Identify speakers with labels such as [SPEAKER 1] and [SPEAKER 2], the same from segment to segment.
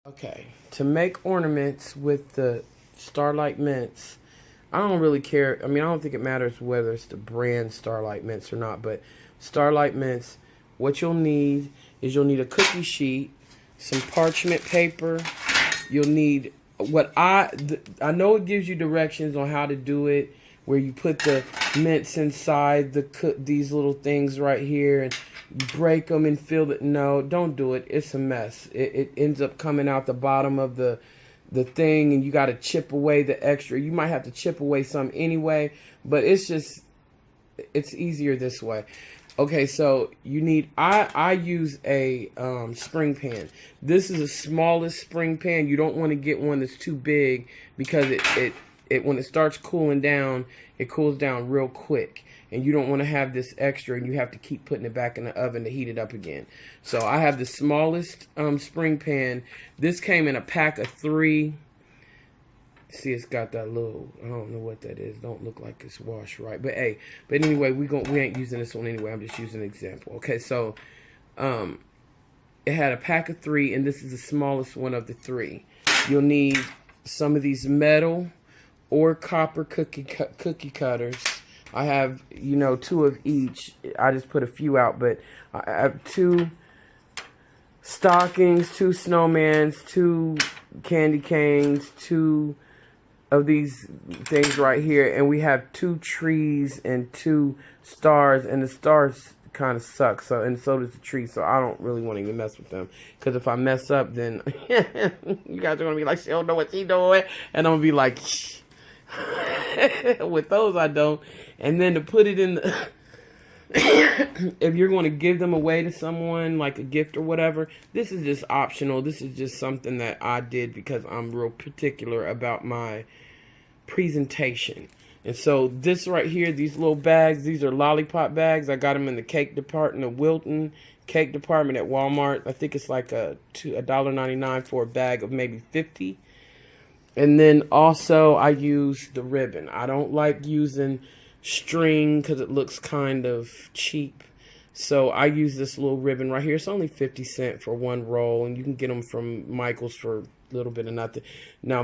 [SPEAKER 1] Okay, to make ornaments with the Starlight Mints, I don't really care. I mean, I don't think it matters whether it's the brand Starlight Mints or not, but Starlight Mints, what you'll need is you'll need a cookie sheet, some parchment paper. You'll need I know it gives you directions on how to do it, where you put the mints inside these little things right here, and you break them and fill it. No, don't do it. It's a mess. It ends up coming out the bottom of the thing, and you got to chip away the extra. You might have to chip away some anyway, but it's easier this way. Okay, so you need, I use a spring pan. This is the smallest spring pan. You don't want to get one that's too big, because it when it starts cooling down, it cools down real quick. And you don't want to have this extra, and you have to keep putting it back in the oven to heat it up again. So I have the smallest spring pan. This came in a pack of 3. See, it's got that little, I don't know what that is. Don't look like it's washed right. But hey, but anyway, we ain't using this one anyway. I'm just using an example. Okay, so it had a pack of 3, and this is the smallest one of the 3. You'll need some of these metal or copper cookie cutters. I have, 2 of each. I just put a few out, but I have 2 stockings, 2 snowmans, 2 candy canes, 2 of these things right here, and we have 2 trees and 2 stars, and the stars kind of suck, so does the tree, so I don't really want to even mess with them, because if I mess up, then you guys are going to be like, she don't know what she doing, and I'm going to be like, shh. With those I don't. And then to put it in the if you're going to give them away to someone, like a gift or whatever, this is just optional. This is just something that I did because I'm real particular about my presentation. And so this right here, these little bags, these are lollipop bags. I got them in the cake department of Wilton cake department at Walmart. I think it's like $1.99 for a bag of maybe 50. And then also I use the ribbon. I don't like using string because it looks kind of cheap. So I use this little ribbon right here. It's only 50 cents for one roll, and you can get them from Michael's for a little bit of nothing. Now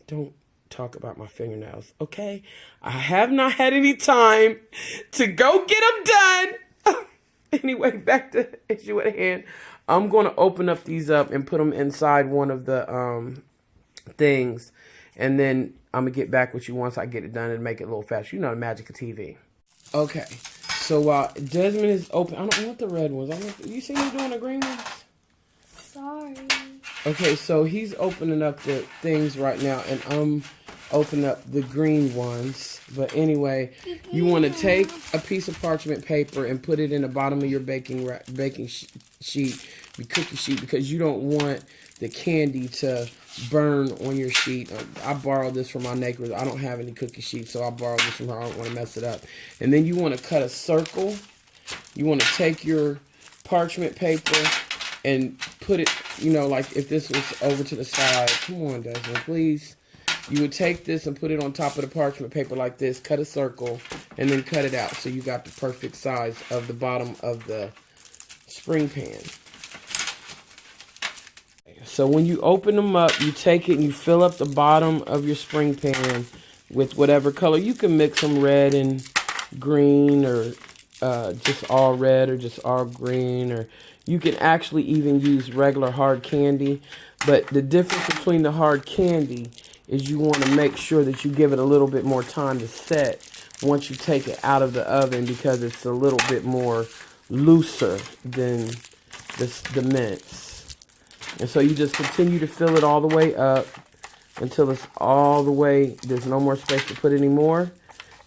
[SPEAKER 1] don't talk about my fingernails, okay? I have not had any time to go get them done. Anyway, back to the issue at hand. I'm going to open up these up and put them inside one of the things, and then I'm gonna get back with you once I get it done and make it a little faster. You know the magic of TV. Okay, so while Desmond is open, I don't want the red ones. You see me doing the green ones?
[SPEAKER 2] Sorry.
[SPEAKER 1] Okay, so he's opening up the things right now, and I'm opening up the green ones. But anyway, you want to take a piece of parchment paper and put it in the bottom of your baking sheet, your cookie sheet, because you don't want the candy to burn on your sheet. I borrowed this from my neighbors. I don't have any cookie sheets, so I borrowed this from her. I don't want to mess it up. And then you want to cut a circle. You want to take your parchment paper and put it, like if this was over to the side. Come on, Desmond, please. You would take this and put it on top of the parchment paper like this, cut a circle, and then cut it out. So you got the perfect size of the bottom of the spring pan. So when you open them up, you take it and you fill up the bottom of your spring pan with whatever color. You can mix them red and green, or just all red, or just all green, or you can actually even use regular hard candy. But the difference between the hard candy is you want to make sure that you give it a little bit more time to set once you take it out of the oven, because it's a little bit more looser than the mints. And so you just continue to fill it all the way up until it's all the way, there's no more space to put any more.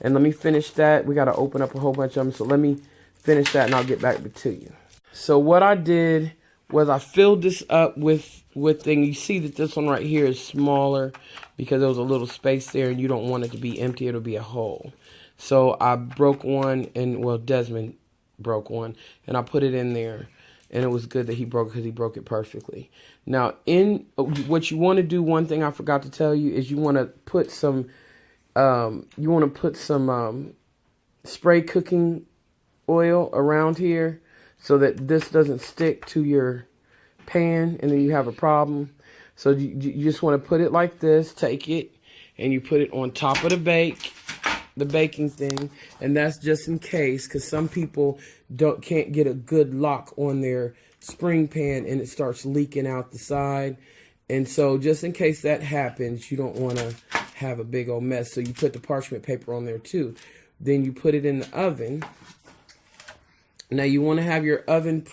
[SPEAKER 1] And let me finish that. We got to open up a whole bunch of them. So let me finish that and I'll get back to you. So what I did was I filled this up with thing. You see that this one right here is smaller because there was a little space there, and you don't want it to be empty. It'll be a hole. So I broke one, and well, Desmond broke one, and I put it in there. And it was good that he broke it, because he broke it perfectly. Now, what you want to do, one thing I forgot to tell you, is you want to put some spray cooking oil around here so that this doesn't stick to your pan and then you have a problem. So you just want to put it like this, take it, and you put it on top of the baking thing, and that's just in case, because some people can't get a good lock on their spring pan and it starts leaking out the side. And so just in case that happens, you don't want to have a big old mess. So you put the parchment paper on there too. Then you put it in the oven. Now you want to have your oven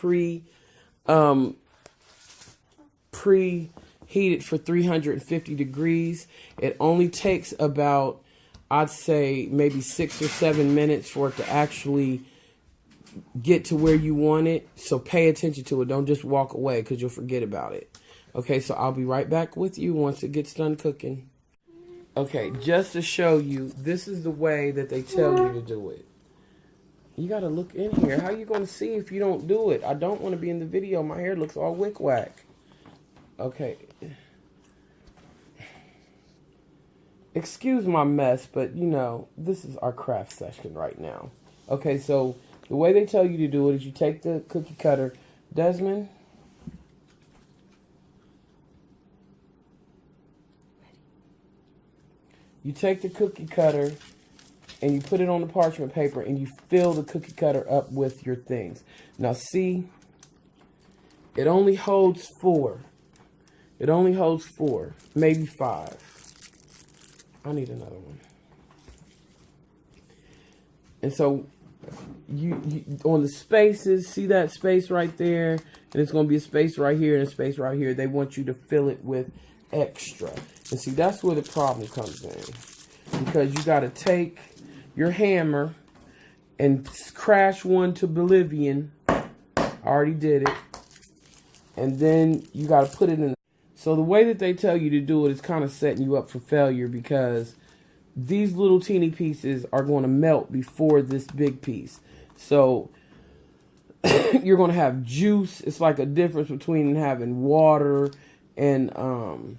[SPEAKER 1] preheated for 350 degrees. It only takes about, I'd say, maybe 6 or 7 minutes for it to actually get to where you want it. So pay attention to it. Don't just walk away because you'll forget about it. Okay, so I'll be right back with you once it gets done cooking. Okay, just to show you, this is the way that they tell you to do it. You got to look in here. How are you going to see if you don't do it? I don't want to be in the video. My hair looks all wick-wack. Okay. Excuse my mess, but, you know, this is our craft session right now. Okay, so the way they tell you to do it is you take the cookie cutter. Desmond? You take the cookie cutter and you put it on the parchment paper and you fill the cookie cutter up with your things. Now see, it only holds 4. It only holds 4, maybe 5. I need another one. And so you on the spaces, see that space right there? And it's going to be a space right here and a space right here. They want you to fill it with extra. And see, that's where the problem comes in. Because you got to take your hammer and crash one to Bolivian. I already did it. And then you got to put it in. So the way that they tell you to do it is kind of setting you up for failure, because these little teeny pieces are going to melt before this big piece. So you're going to have juice. It's like a difference between having water and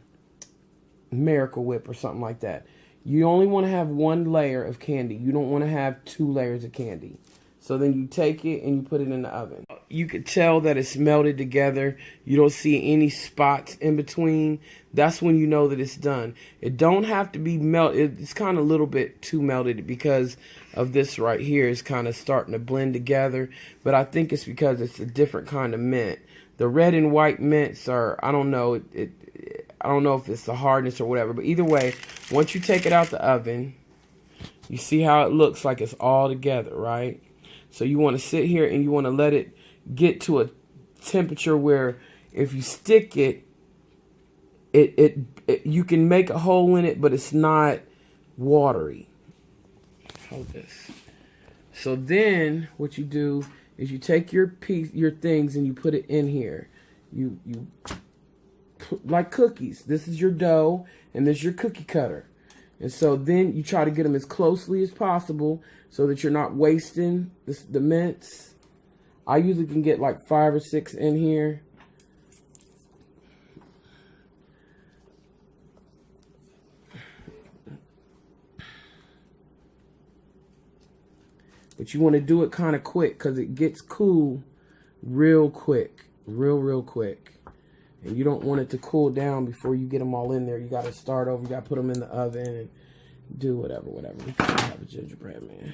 [SPEAKER 1] Miracle Whip or something like that. You only want to have 1 layer of candy. You don't want to have 2 layers of candy. So then you take it and you put it in the oven. You could tell that it's melted together. You don't see any spots in between. That's when you know that it's done. It don't have to be melted. It's kind of a little bit too melted because of this right here. It's kind of starting to blend together. But I think it's because it's a different kind of mint. The red and white mints are, I don't know, I don't know if it's the hardness or whatever. But either way, once you take it out the oven, you see how it looks like it's all together, right? So you want to sit here and you want to let it get to a temperature where if you stick it, you can make a hole in it, but it's not watery. Hold this. So then what you do is you take your things and you put it in here. You like cookies. This is your dough and this is your cookie cutter. And so then you try to get them as closely as possible so that you're not wasting the mints. I usually can get like 5 or 6 in here. But you want to do it kind of quick because it gets cool real quick. Real quick. And you don't want it to cool down before you get them all in there. You got to start over. You got to put them in the oven and do whatever. We can have a gingerbread man.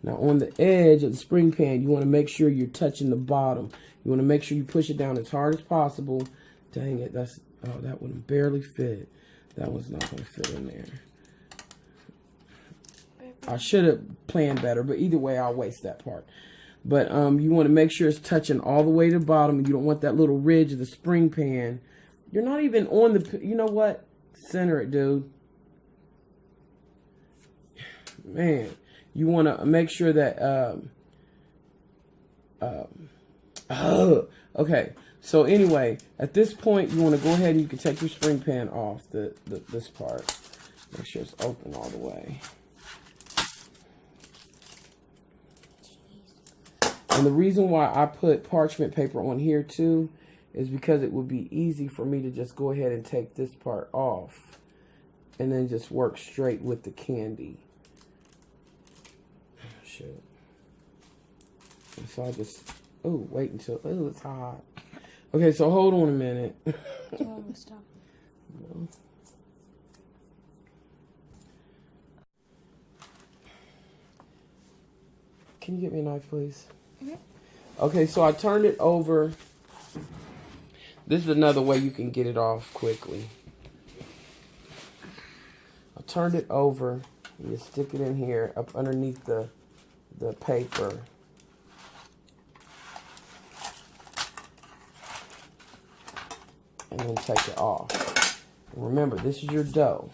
[SPEAKER 1] Now on the edge of the spring pan, you want to make sure you're touching the bottom. You want to make sure you push it down as hard as possible. Dang it, that one barely fit. That one's not going to fit in there. I should have planned better, but either way, I'll waste that part. But you want to make sure it's touching all the way to the bottom. You don't want that little ridge of the spring pan. You're not even on the, you know what? Center it, dude. Man, you want to make sure that, okay. So anyway, at this point, you want to go ahead and you can take your spring pan off this part. Make sure it's open all the way. And the reason why I put parchment paper on here too is because it would be easy for me to just go ahead and take this part off and then just work straight with the candy. Shit. And so I just, oh, wait until, oh, it's hot. Okay, so hold on a minute.
[SPEAKER 2] Do you want me to stop?
[SPEAKER 1] No. Can you get me a knife, please?
[SPEAKER 2] Mm-hmm.
[SPEAKER 1] Okay, so I turned it over. This is another way you can get it off quickly. I turned it over. You stick it in here up underneath the paper. And then take it off. And remember, this is your dough.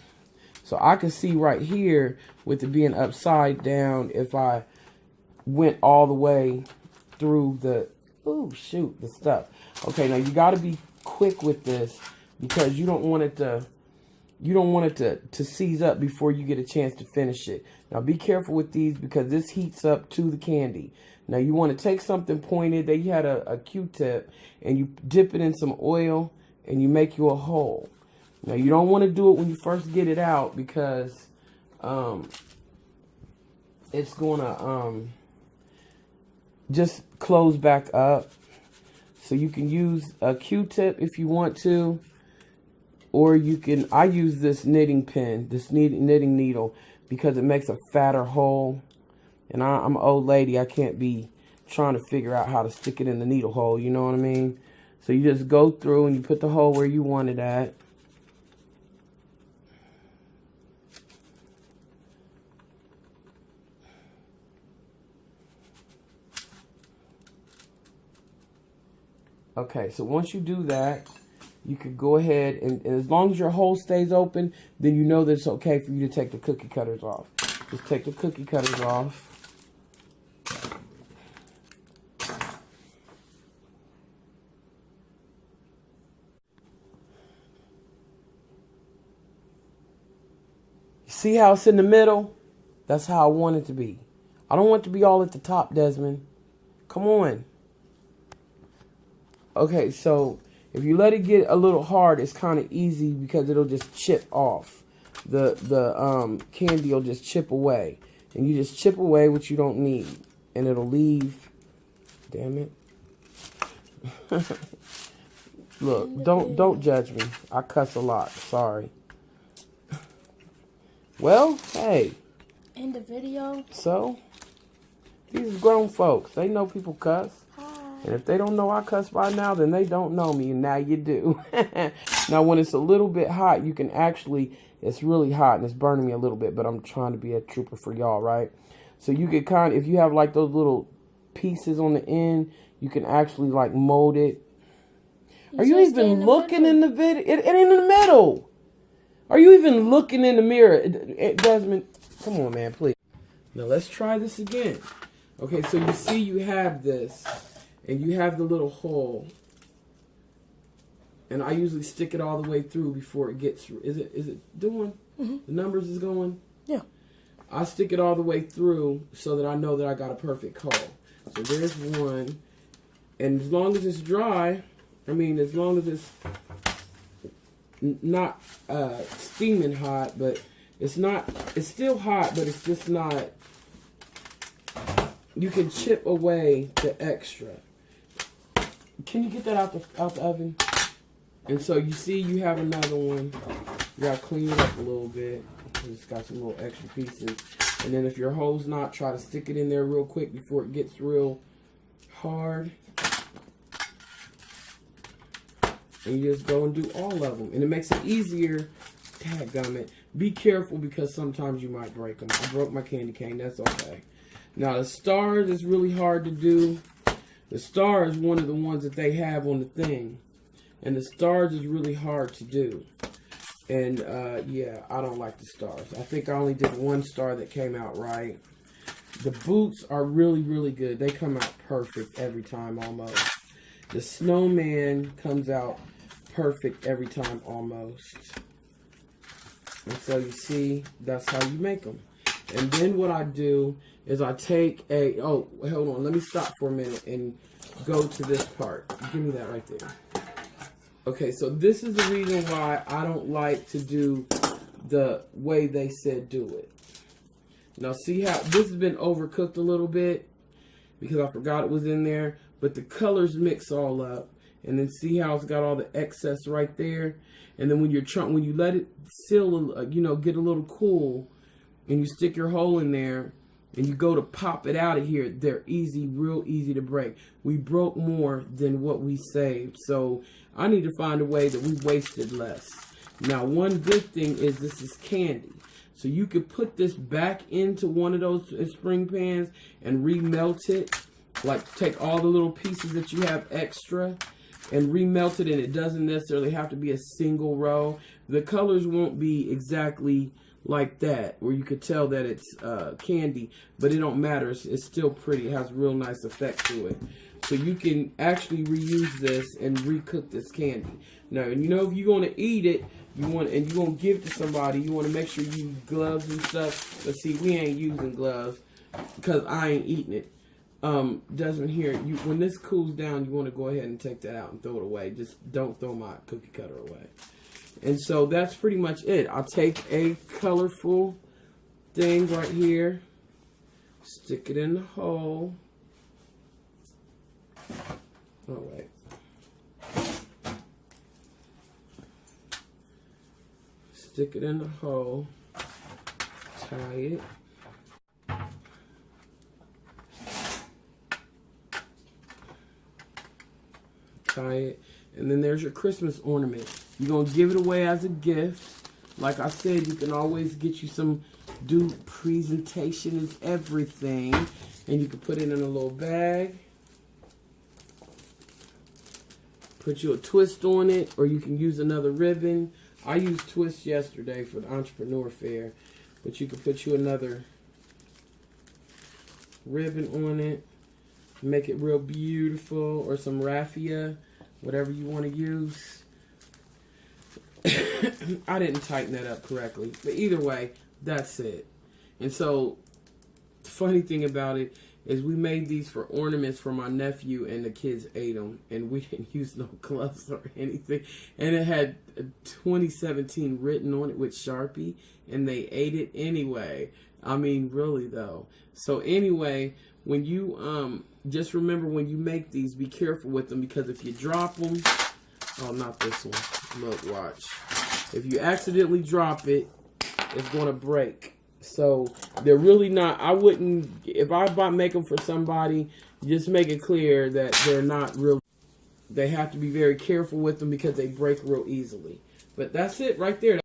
[SPEAKER 1] So I can see right here with it being upside down if I went all the way through the, the stuff. Okay, now you got to be quick with this because you don't want it to seize up before you get a chance to finish it. Now be careful with these because this heats up to the candy. Now you want to take something pointed that you had a Q-tip and you dip it in some oil and you make you a hole. Now you don't want to do it when you first get it out because it's gonna just close back up. So you can use a Q-tip if you want to, or you can, I use this knitting pin, this knitting needle, because it makes a fatter hole. And I'm an old lady, I can't be trying to figure out how to stick it in the needle hole, you know what I mean? So you just go through and you put the hole where you want it at. Okay, so once you do that, you could go ahead and as long as your hole stays open, then you know that it's okay for you to take the cookie cutters off. Just take the cookie cutters off. See how it's in the middle? That's how I want it to be. I don't want it to be all at the top, Desmond. Come on. Okay, so if you let it get a little hard, it's kind of easy because it'll just chip off. The candy will just chip away. And you just chip away what you don't need. And it'll leave. Damn it. Look, don't judge me. I cuss a lot. Sorry. Well, hey.
[SPEAKER 2] In the video.
[SPEAKER 1] So, these grown folks. They know people cuss. And if they don't know I cuss by now, then they don't know me. And now you do. Now, when it's a little bit hot, you can actually, it's really hot and it's burning me a little bit. But I'm trying to be a trooper for y'all, right? So you can kind of, if you have like those little pieces on the end, you can actually like mold it. Are you even looking in the video? It ain't in the middle. Are you even looking in the mirror? Desmond, come on, man, please. Now, let's try this again. Okay, so you see you have this. And you have the little hole. And I usually stick it all the way through before it gets through. Is it doing? Mm-hmm. The numbers is going?
[SPEAKER 2] Yeah.
[SPEAKER 1] I stick it all the way through so that I know that I got a perfect hole. So there's one. And as long as it's dry, as long as it's not steaming hot, but it's still hot, but it's just not, you can chip away the extra. Can you get that out the oven? And so you see you have another one. You gotta clean it up a little bit. It's got some little extra pieces. And then if your hole's not, try to stick it in there real quick before it gets real hard. And you just go and do all of them. And it makes it easier. Dadgummit. Be careful because sometimes you might break them. I broke my candy cane. That's okay. Now the stars is really hard to do. The star is one of the ones that they have on the thing. And the stars is really hard to do. And yeah, I don't like the stars. I think I only did one star that came out right. The boots are really, really good. They come out perfect every time almost. The snowman comes out perfect every time almost. And so you see, that's how you make them. And then what I do is I take a, oh, hold on, let me stop for a minute and go to this part. Give me that right there. Okay, so this is the reason why I don't like to do the way they said do it. Now see how this has been overcooked a little bit because I forgot it was in there, but the colors mix all up And then see how it's got all the excess right there. And then when you let it seal, you know, get a little cool, and you stick your hole in there, and you go to pop it out of here, they're easy, real easy to break. We broke more than what we saved. So I need to find a way that we wasted less. Now, one good thing is this is candy. So you could put this back into one of those spring pans and remelt it. Like take all the little pieces that you have extra and remelt it, and it doesn't necessarily have to be a single row. The colors won't be exactly like that, where you could tell that it's candy, but it don't matter. It's still pretty. It has a real nice effect to it. So you can actually reuse this and recook this candy. Now, and you know, if you're going to eat it, you're going to give it to somebody, you want to make sure you use gloves and stuff. But see, we ain't using gloves because I ain't eating it. Desmond, here, when this cools down, you want to go ahead and take that out and throw it away. Just don't throw my cookie cutter away. And so that's pretty much it. I'll take a colorful thing right here, stick it in the hole. Oh, wait. Stick it in the hole, tie it. Tie it, and then there's your Christmas ornament. You're going to give it away as a gift. Like I said, you can always get you some presentation is everything. And you can put it in a little bag. Put you a twist on it, or you can use another ribbon. I used twist yesterday for the entrepreneur fair, but you could put you another ribbon on it. Make it real beautiful, or some raffia, whatever you want to use. I didn't tighten that up correctly, but either way, that's it. And so the funny thing about it is we made these for ornaments for my nephew, and the kids ate them, and we didn't use no gloves or anything. And it had 2017 written on it with Sharpie, and they ate it anyway. I mean, really though. So anyway, when you just remember, when you make these, be careful with them, because if you drop them, oh, not this one. Look, watch. If you accidentally drop it, it's going to break. So they're really not, I wouldn't, if I make them for somebody, just make it clear that they're not real. They have to be very careful with them because they break real easily. But that's it right there.